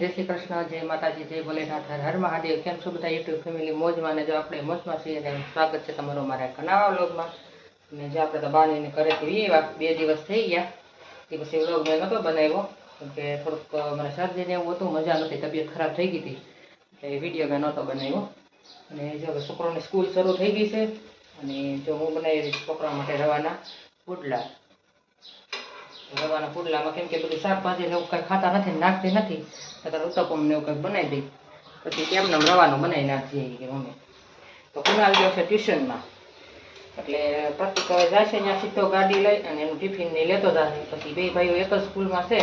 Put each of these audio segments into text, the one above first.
જય શ્રી કૃષ્ણ, જય માતાજી, જય ભોલેનાથ, હર હર મહાદેવ। કેમ છો બધા યુટ્યુબ ફેમિલી? મોજમાં ને જો આપણે મોજમાં છીએ અને સ્વાગત છે તમારું મારા નવા વ્લોગમાં। અને જે આપણે તો બાળીને ઘરેથી એવા 2 દિવસ થઈ ગયા એ પછી વ્લોગ મેં નહોતો બનાવ્યો કેમ કે થોડુંક મને શરદી ને એવું હતું, મજા નહોતી, તબિયત ખરાબ થઈ ગઈ હતી એટલે વિડીયો મેં નહોતો બનાવ્યો। અને જો છોકરાઓની સ્કૂલ શરૂ થઈ ગઈ છે અને જો હું બનાવી છોકરા માટે રવાના પુડલા। રવાના પુડલામાં કેમ કે બધું શાકભાજી ને એવું કંઈ ખાતા નથી, નાખતી નથી, નકર ઉત્તપમ ને એવું કંઈક બનાવી દઈ, પછી કેમને રવાનું બનાવી નાખીએ કે મમ્મી। તો કુનાલ ગયો છે ટ્યુશનમાં, એટલે પ્રતિક હવે જાય છે ત્યાં સીધો ગાડી લઈ અને એનું ટિફિન ને લેતો જાય, પછી 2 ભાઈઓ એક જ સ્કૂલમાં છે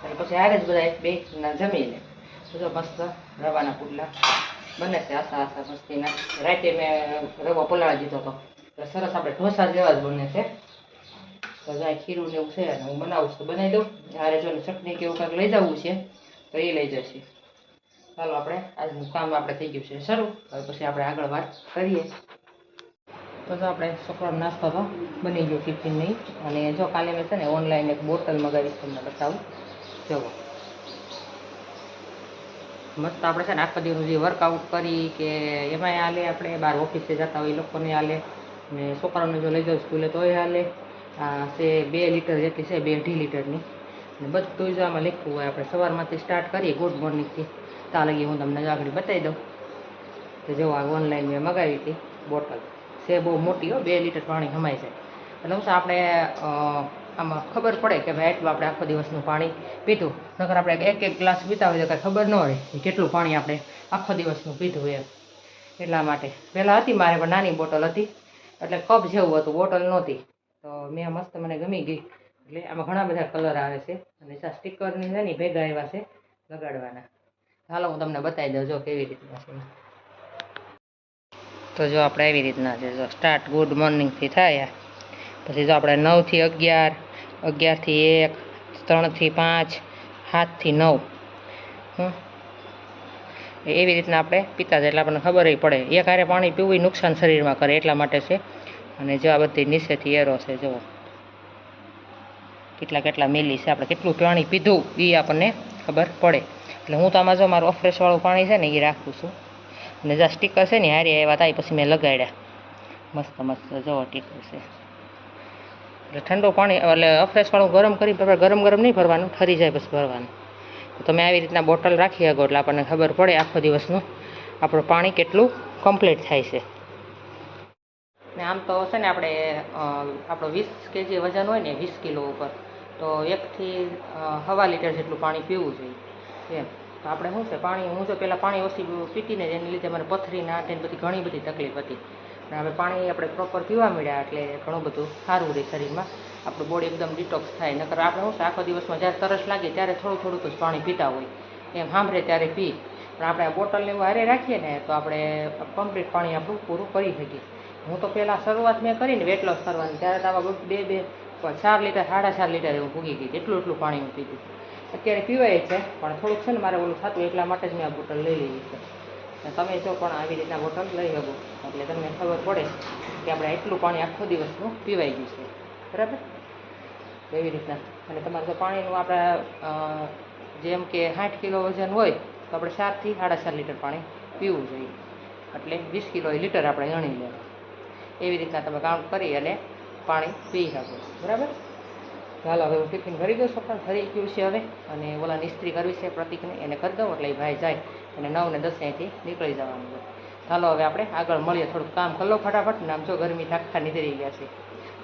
અને પછી આરે જ બધા 2 ના જમી લે। બધો મસ્ત રવાના પુડલા બને છે આસા આસા મસ્તીના। રાતે મેં રવો પલાળી દીધો હતો એટલે સરસ આપણે ઢોસા જેવા જ બને છે। તો જાય ખીરું ને એવું છે અને હું બનાવું છું, બનાવી દઉં। આરે જો ચટણી કે એવું કંઈક લઈ જવું છે તો એ લઈ જશે। ચાલો આપણે આજનું કામ આપણે થઈ ગયું છે શરૂ, હવે પછી આપણે આગળ વાત કરીએ। તો જો આપણે છોકરાનો નાસ્તો તો બની ગયો ટિફિનની, અને જો કાલે મેં છે ને ઓનલાઈન એક બોટલ મગાવી તમને બતાવું। જુઓ મસ્ત આપણે છે ને આખો દિવસ જે વર્કઆઉટ કરી કે એમાંય હાલે, આપણે બહાર ઓફિસે જતા હોય એ લોકોને હાલે, ને છોકરાઓને જો લઈ જાવ સ્કૂલે તોય હાલે। આ છે 2 લીટર જેટલી છે, 2.5 લીટરની, અને બધું જ આમાં લખવું હોય। આપણે સવારમાંથી સ્ટાર્ટ કરીએ ગુડ મોર્નિંગથી ત્યાં લગી હું તમને આગળ બતાવી દઉં। તો જો આ ઓનલાઈન મેં મગાવી હતી બોટલ છે, બહુ મોટી હો, 2 લીટર પાણી સમાઈ જાય। એટલે હું આપણે આમાં ખબર પડે કે ભાઈ એટલું આપણે આખો દિવસનું પાણી પીધું, નકર આપણે એક ગ્લાસ પીતા હોય તો કાંઈ ખબર ન હોય કેટલું પાણી આપણે આખો દિવસનું પીધું એમ। એટલા માટે પહેલાં હતી મારે પણ નાની બોટલ હતી, એટલે કપ જેવું હતું, બોટલ નહોતી, તો મેં મસ્ત મને ગમી ગઈ। એટલે આમાં ઘણા બધા કલર આવે છે અને આ સ્ટીકરની છે ને ભેગા આવ્યા છે લગાડવાના। હાલો હું તમને બતાવી દઉં જો કેવી રીતના છે। તો જો આપણે એવી રીતના છે, જો સ્ટાર્ટ ગુડ મોર્નિંગથી થાય, પછી જો આપણે 9 થી 11, 11 થી 1, 3 થી 5, 7 થી 9, એવી રીતના આપણે પીતા જાય એટલે આપણને ખબર પડે। એક હારે પાણી પીવું નુકસાન શરીરમાં કરે એટલા માટે છે। અને જો આ બધી નીચેથી એરો છે, જુઓ કેટલા મિલી છે, આપણે કેટલું પાણી પીધું એ આપણને ખબર પડે। એટલે હું તો આમાં જો મારું અફ્રેશવાળું પાણી છે ને એ રાખું છું, અને જ્યાં સ્ટીકર છે ને હારી આવ્યા હતા પછી મેં લગાડ્યા મસ્ત મસ્ત, જુઓ ટીકર છે। એટલે ઠંડુ પાણી એટલે અફ્રેશવાળું ગરમ કરી ગરમ નહીં ભરવાનું, ઠરી જાય પછી ભરવાનું। તો તમે આવી રીતના બોટલ રાખી શકો એટલે આપણને ખબર પડે આખો દિવસનું આપણું પાણી કેટલું કમ્પ્લીટ થાય છે। ને આમ તો છે ને આપણે આપણો 20 kg વજન હોય ને 20 કિલો ઉપર, તો 1 થી 1.5 લીટર જેટલું પાણી પીવું જોઈએ એમ। તો આપણે શું છે પાણી, હું તો પહેલાં પાણી ઓછી પીતી ને એને લીધે મને પથરીના આટે બધી ઘણી બધી તકલીફ હતી, અને હવે પાણી આપણે પ્રોપર પીવા મળ્યા એટલે ઘણું બધું સારું રહે શરીરમાં, આપણું બોડી એકદમ ડિટોક્સ થાય। નકર આપણે શું છે આખો દિવસમાં જ્યારે તરસ લાગે ત્યારે થોડું થોડુંક જ પાણી પીતા હોય, એમ સાંભળે ત્યારે પી, પણ આપણે આ બોટલને એવું હારે રાખીએ ને તો આપણે કમ્પ્લીટ પાણી આપણું પૂરું કરી શકીએ। હું તો પહેલાં શરૂઆત મેં કરીને વેટ લોસ કરવાની, ત્યારે તો આવા 2 4 લીટર 4.5 લીટર એવું ભૂગી ગઈ, એટલું પાણી હું પીતી। અત્યારે પીવાય છે પણ થોડુંક છે ને મારે ઓલું થતું એટલા માટે જ મેં આ બોટલ લઈ લીધી છે। અને તમે જો પણ આવી રીતના બોટલ લઈ શકો એટલે તમને ખબર પડે કે આપણે એટલું પાણી આખો દિવસનું પીવાઈ ગયું છે, બરાબર? એવી રીતના। અને તમારે જો પાણીનું આપણે જેમ કે 60 કિલો વજન હોય તો આપણે 4 થી 4.5 લીટર પાણી પીવું જોઈએ, એટલે 20 કિલો લીટર આપણે ગણી લેવાનું। એવી રીતના તમે કાઉન્ટ કરી અને પાણી પી શકો, બરાબર? ચાલો હવે હું ટિફિન ભરી દઉં છું, પણ ભરી ગયું છે હવે, અને ઓલા ઇસ્ત્રી કરવી છે પ્રતિકને, એને કરી દઉં એટલે એ ભાઈ જાય અને 9 ને 10 અહીંથી નીકળી જવાનું છે। ચાલો હવે આપણે આગળ મળીએ, થોડુંક કામ કરી લો ફટાફટ, ને આમ જો ગરમી આખા નીકળી ગયા છે,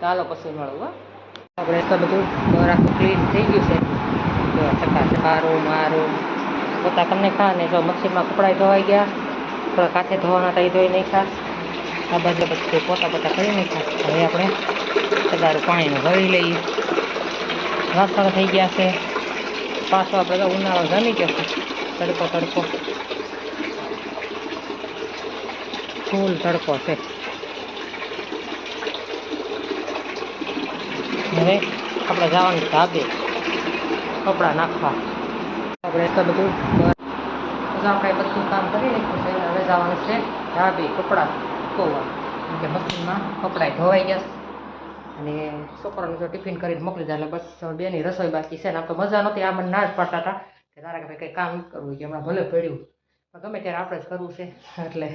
ચાલો પછી મળું હો। આપણે તો બધું આખું ક્લીન થઈ ગયું છે, જો ચકાચક મારું પોતા તમને ખાને જો મશીનમાં કપડાં ધોવાઈ ગયા, થોડા કાંઠે ધોવાના હતા એ ધોઈ નાખ્યા, આ બાજુ બધું પોતા કરી નાખ્યા। હવે આપણે સદારું પાણીનું ભરી લઈએ, વાસણ થઈ ગયા છે, પાછો આપણે તો ઉનાળો જામી ગયો છે, તડકો ફૂલ તડકો છે। હવે આપણે જવાનું ધાબે કપડાં નાખવા, આપણે તો બધું કામ કરી નાખ્યું છે, હવે જવાનું છે ધાબે કપડાં ધોવા, કેમ કે મશીનમાં કપડાં ધોવાઈ ગયા અને છોકરાનું જો ટિફિન કરીને મોકલી જાય એટલે બસ બેની રસોઈ બાકી છે। ને આમ તો મજા નહોતી, આ મને ના જ પાડતા હતા કે તારા કે ભાઈ કંઈ કામ નથી કરવું, કે હમણાં ભલે પડ્યું પણ ગમે ત્યારે આપણે જ કરવું છે, એટલે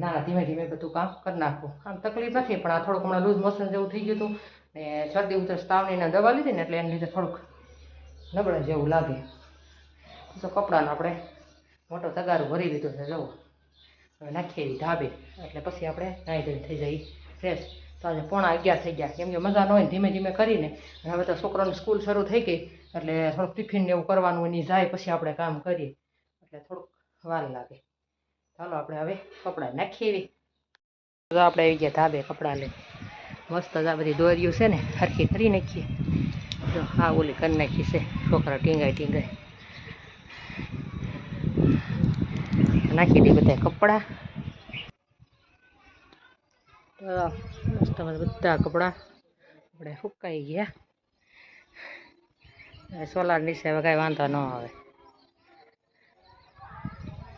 ના ધીમે ધીમે બધું કામ કરી નાખવું. આમ તકલીફ નથી, પણ આ થોડુંક હમણાં લૂઝ મોશન જેવું થઈ ગયું હતું ને શરદી ઉધરસ તાવની દવા લીધી ને એટલે એને લીધે થોડુંક નબળા જેવું લાગે. તો કપડાનો આપણે મોટો તગારું ભરી લીધો છે, જવો હવે નાખીએ એવી ધાબે, એટલે પછી આપણે નાહી ધોઈને થઈ જાય ફ્રેશ. તો આજે 11:15 થઈ ગયા, કેમ કે મજા ન હોય ધીમે ધીમે કરીને. અને હવે તો છોકરાની સ્કૂલ શરૂ થઈ ગઈ એટલે થોડુંક ટિફિન એવું કરવાનું એની જાય પછી આપણે કામ કરીએ, એટલે થોડુંક વાર લાગે. ચાલો આપણે હવે કપડાં નાખીએ એવી. તો આપણે આવી ગયા ધાબે કપડાં લઈ, મસ્ત જ આ બધી દોરીયું છે ને હરખી કરી નાખીએ. જો હા ઓલી કરી નાખી છે, છોકરા ટીંગાઈ નાખી દઈએ બધા કપડાં. મસ્ત બધા કપડાં આપણે સુકાઈ ગયા. સોલાર નીચે હવે કાંઈ વાંધો ન આવે.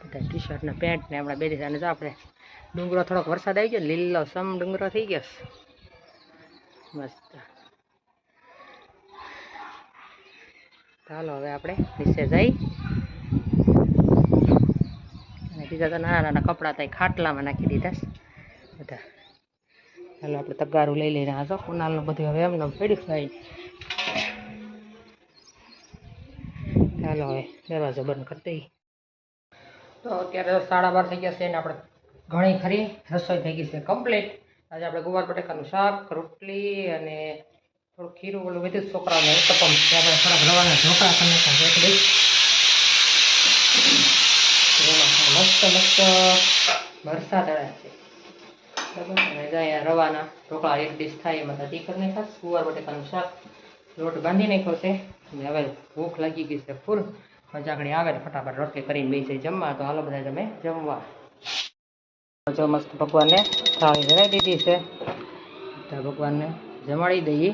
બધા ટી શર્ટ ને પેન્ટ ને હમણાં બે દિવસ. જો આપણે ડુંગરો થોડોક વરસાદ આવી ગયો, લીલો સમ ડુંગરો થઈ ગયો મસ્ત. ચાલો હવે આપણે નીચે જઈ અને બીજા તો નાના નાના કપડાં ત્યાં ખાટલામાં નાખી દીધા બધા. ચાલો આપણે તગારું લઈ લઈને આ તો કુનાલનું બધું હવે એમને પડ્યું થાય. ચાલો હવે દરવાજો બંધ કરી દઈએ. તો અત્યારે 12:30 થઈ ગયા છે ને આપણે ઘણી ખરી રસોઈ થઈ ગઈ છે કમ્પ્લીટ. આજે આપણે ગુવાર બટેકાનું શાક, રોટલી અને થોડું ખીરું ઓલું બધું છોકરાઓને ઉત્તપમ છે. આપણે થોડાક રવાના ઢોકળા કરી નાખ્યા મસ્ત મસ્ત વરસાદ આવે છે બરાબર. અને અહીંયા રવાના ઢોકળા એક ડીશ થાય એમાં તી કરી નાખ્યા. ગુવાર બટેકાનું શાક, લોટ બાંધી નાખ્યો છે. અને હવે ભૂખ લાગી ગઈ છે ફૂલ. મજાકડી આવે ને ફટાફટ રોટલી કરીને બેસી જમવા. તો હાલો બધા તમે જમવા. જો મસ્ત ભગવાનને થાળી ધરાવી દીધી છે, ભગવાનને જમાડી દઈએ.